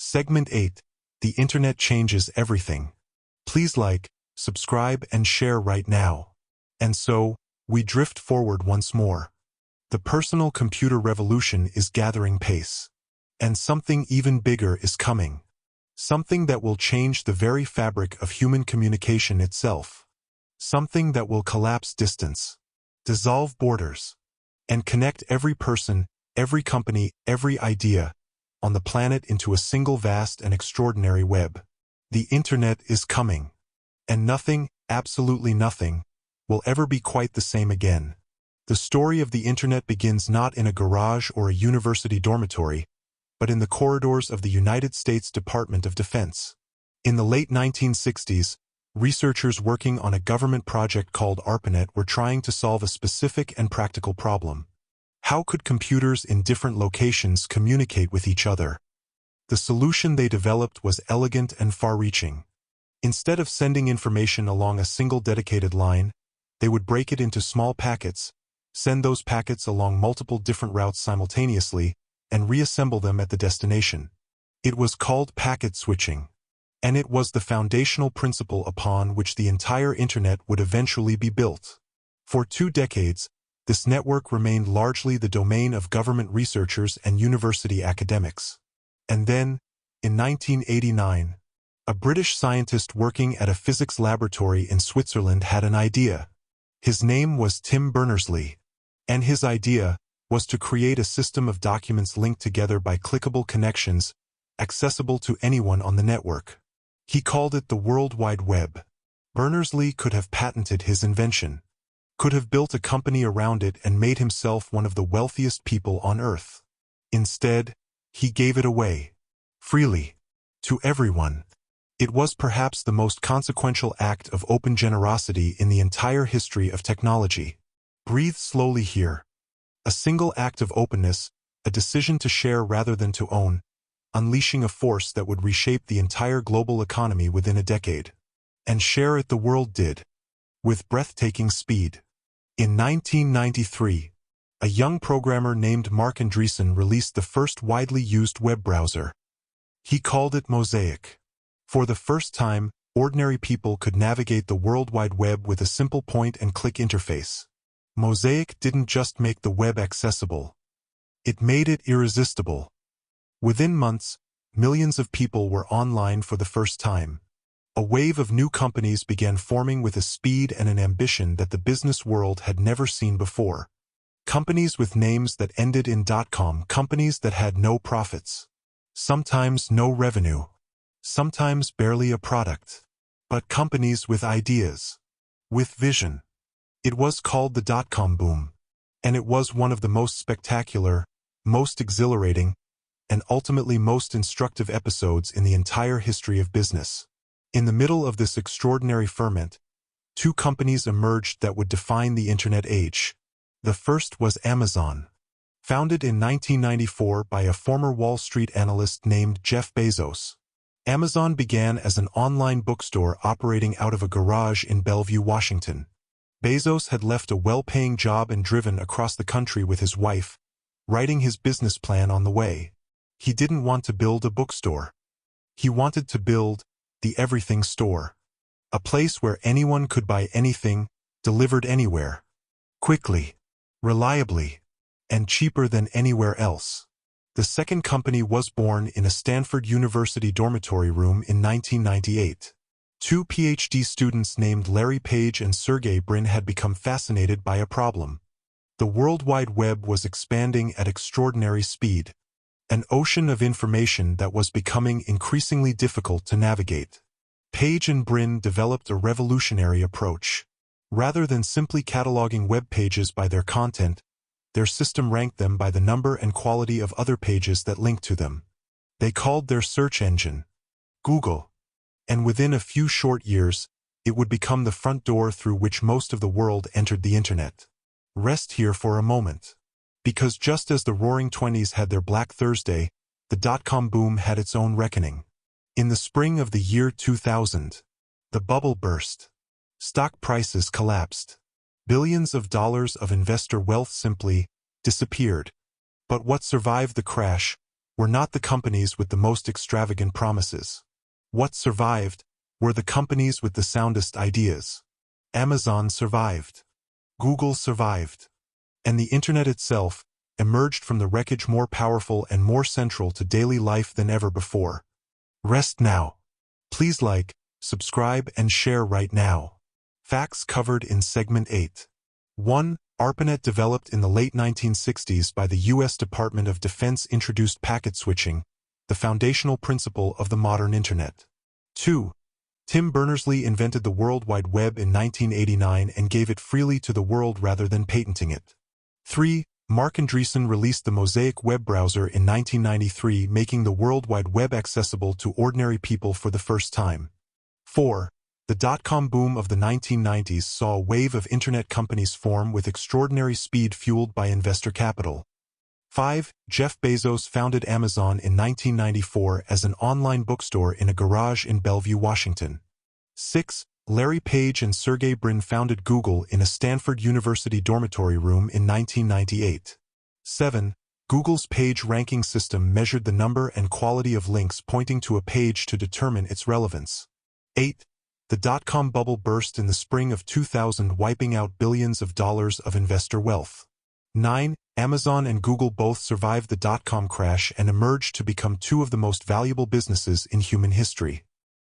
Segment 8. The Internet changes everything. Please like, subscribe and share right now. And so, we drift forward once more. The personal computer revolution is gathering pace. And something even bigger is coming. Something that will change the very fabric of human communication itself. Something that will collapse distance, dissolve borders, and connect every person, every company, every idea on the planet into a single vast and extraordinary web. The Internet is coming. And nothing, absolutely nothing, will ever be quite the same again. The story of the Internet begins not in a garage or a university dormitory, but in the corridors of the United States Department of Defense. In the late 1960s, researchers working on a government project called ARPANET were trying to solve a specific and practical problem. How could computers in different locations communicate with each other? The solution they developed was elegant and far-reaching. Instead of sending information along a single dedicated line, they would break it into small packets, send those packets along multiple different routes simultaneously, and reassemble them at the destination. It was called packet switching. And it was the foundational principle upon which the entire Internet would eventually be built. For 2 decades, this network remained largely the domain of government researchers and university academics. And then, in 1989, a British scientist working at a physics laboratory in Switzerland had an idea. His name was Tim Berners-Lee. And his idea was to create a system of documents linked together by clickable connections, accessible to anyone on the network. He called it the World Wide Web. Berners-Lee could have patented his invention, could have built a company around it and made himself one of the wealthiest people on Earth. Instead, he gave it away, freely, to everyone. It was perhaps the most consequential act of open generosity in the entire history of technology. Breathe slowly here. A single act of openness, a decision to share rather than to own, unleashing a force that would reshape the entire global economy within a decade. And share it the world did, with breathtaking speed. In 1993, a young programmer named Marc Andreessen released the first widely used web browser. He called it Mosaic. For the first time, ordinary people could navigate the World Wide Web with a simple point-and-click interface. Mosaic didn't just make the web accessible. It made it irresistible. Within months, millions of people were online for the first time. A wave of new companies began forming with a speed and an ambition that the business world had never seen before. Companies with names that ended in .com, companies that had no profits. Sometimes no revenue. Sometimes barely a product. But companies with ideas. With vision. It was called the dot-com boom, and it was one of the most spectacular, most exhilarating, and ultimately most instructive episodes in the entire history of business. In the middle of this extraordinary ferment, 2 companies emerged that would define the Internet age. The first was Amazon. Founded in 1994 by a former Wall Street analyst named Jeff Bezos. Amazon began as an online bookstore operating out of a garage in Bellevue, Washington. Bezos had left a well-paying job and driven across the country with his wife, writing his business plan on the way. He didn't want to build a bookstore. He wanted to build the everything store. A place where anyone could buy anything, delivered anywhere. Quickly, reliably, and cheaper than anywhere else. The second company was born in a Stanford University dormitory room in 1998. 2 PhD students named Larry Page and Sergey Brin had become fascinated by a problem. The World Wide Web was expanding at extraordinary speed. An ocean of information that was becoming increasingly difficult to navigate. Page and Brin developed a revolutionary approach. Rather than simply cataloging web pages by their content, their system ranked them by the number and quality of other pages that linked to them. They called their search engine Google. And within a few short years, it would become the front door through which most of the world entered the Internet. Rest here for a moment. Because just as the Roaring '20s had their Black Thursday, the dot-com boom had its own reckoning. In the spring of the year 2000, the bubble burst. Stock prices collapsed. Billions of dollars of investor wealth simply disappeared. But what survived the crash were not the companies with the most extravagant promises. What survived were the companies with the soundest ideas. Amazon survived. Google survived. And the Internet itself emerged from the wreckage more powerful and more central to daily life than ever before. Rest now. Please like, subscribe, and share right now. Facts covered in Segment 8. 1. ARPANET, developed in the late 1960s by the U.S. Department of Defense, introduced packet switching, the foundational principle of the modern Internet. 2. Tim Berners-Lee invented the World Wide Web in 1989 and gave it freely to the world rather than patenting it. 3. Marc Andreessen released the Mosaic web browser in 1993, making the World Wide Web accessible to ordinary people for the first time. 4. The dot-com boom of the 1990s saw a wave of Internet companies form with extraordinary speed fueled by investor capital. 5. Jeff Bezos founded Amazon in 1994 as an online bookstore in a garage in Bellevue, Washington. 6. Larry Page and Sergey Brin founded Google in a Stanford University dormitory room in 1998. 7. Google's page ranking system measured the number and quality of links pointing to a page to determine its relevance. 8. The dot-com bubble burst in the spring of 2000, wiping out billions of dollars of investor wealth. 9. Amazon and Google both survived the dot-com crash and emerged to become two of the most valuable businesses in human history.